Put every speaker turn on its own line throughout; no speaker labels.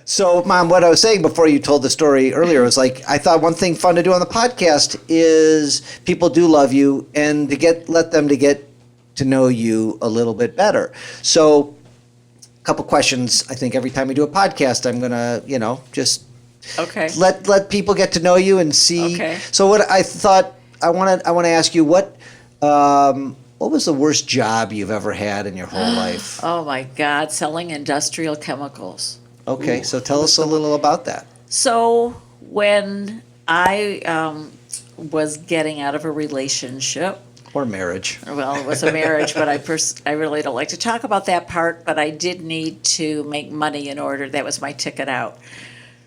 So, Mom, what I was saying before you told the story earlier was like, I thought one thing fun to do on the podcast is people do love you and let them get to know you a little bit better. So, a couple questions. I think every time we do a podcast, I'm gonna, just let people get to know you and see.
Okay.
So, what I thought I want to ask you what was the worst job you've ever had in your whole life?
Oh my God, selling industrial chemicals.
Okay, so tell us a little about that.
So when I was getting out of a relationship,
or marriage.
Well, it was a marriage, but I really don't like to talk about that part, but I did need to make money in order. That was my ticket out.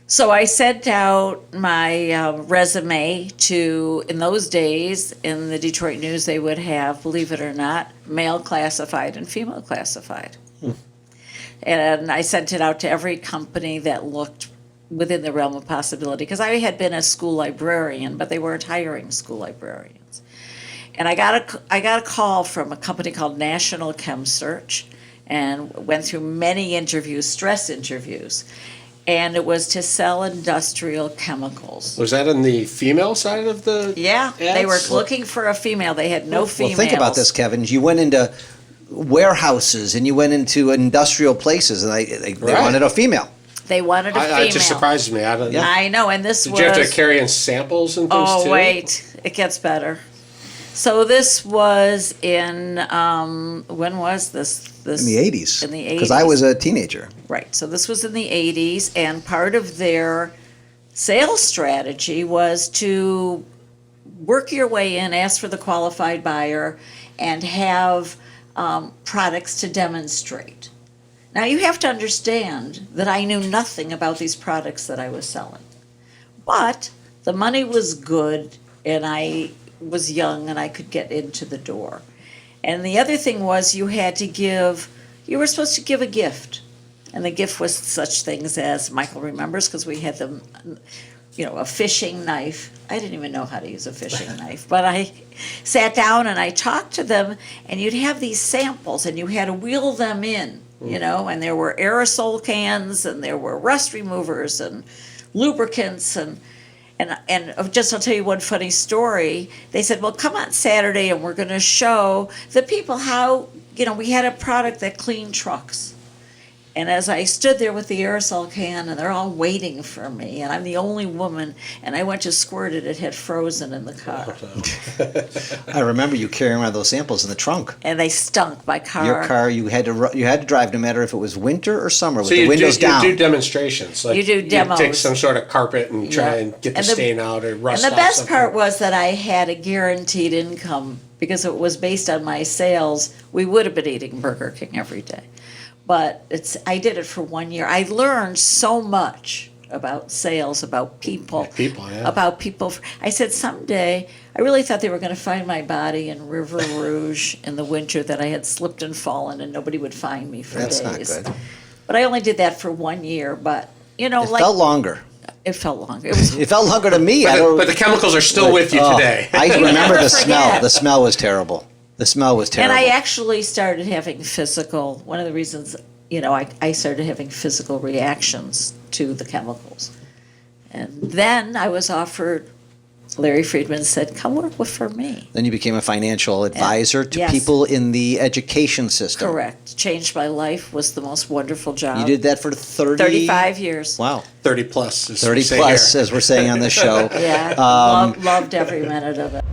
So I sent out my resume to, in those days, in the Detroit News, they would have, believe it or not, male classified and female classified. And I sent it out to every company that looked within the realm of possibility, because I had been a school librarian, but they weren't hiring school librarians. And I got a call from a company called National Chem Search, and went through many interviews, stress interviews, and it was to sell industrial chemicals.
Was that on the female side of the
Yeah,
ads?
they were looking for a female. They had no females.
Well, think about this, Kevin. You went into warehouses and you went into industrial places, and they wanted a female.
They wanted a female.
It just surprises me.
I know, and this
Did
was...
you have to carry in samples and things too?
Oh, wait. It gets better. So this was in, when was this?
In the 80s.
In the 80s.
Because I was a teenager.
Right. So this was in the 80s, and part of their sales strategy was to work your way in, ask for the qualified buyer, and have products to demonstrate. Now, you have to understand that I knew nothing about these products that I was selling. But the money was good, and I was young, and I could get into the door. And the other thing was you were supposed to give a gift. And the gift was such things as, Michael remembers, because we had them, a fishing knife. I didn't even know how to use a fishing knife, but I sat down and I talked to them, and you'd have these samples, and you had to wheel them in, and there were aerosol cans, and there were rust removers, and lubricants, and just I'll tell you one funny story. They said, well, come on Saturday, and we're going to show the people how, we had a product that cleaned trucks. And as I stood there with the aerosol can, and they're all waiting for me, and I'm the only woman, and I went to squirt it had frozen in the car.
I remember you carrying around those samples in the trunk.
And they stunk my car.
Your car, you had to drive no matter if it was winter or summer with the windows down.
You do demonstrations.
You do demos.
You take some sort of carpet and try and get the stain out or rust
And the
off
best
something.
part was that I had a guaranteed income, because it was based on my sales. We would have been eating Burger King every day. But I did it for 1 year. I learned so much about sales, about people. About people. I said someday, I really thought they were going to find my body in River Rouge in the winter, that I had slipped and fallen and nobody would find me for days.
That's not good.
But I only did that for 1 year. But,
it felt longer.
It felt longer.
It felt longer to me.
But the chemicals are still with you today.
I remember the smell. The smell was terrible. The smell was terrible.
And I actually started having one of the reasons, I started having physical reactions to the chemicals. And then I was offered, Larry Friedman said, come work for me.
Then you became a financial advisor to people in the education system.
Correct. Changed my life, was the most wonderful job.
You did that for
35 years.
Wow.
30 plus.
30 plus, as we're saying on this show.
Yeah, loved every minute of it.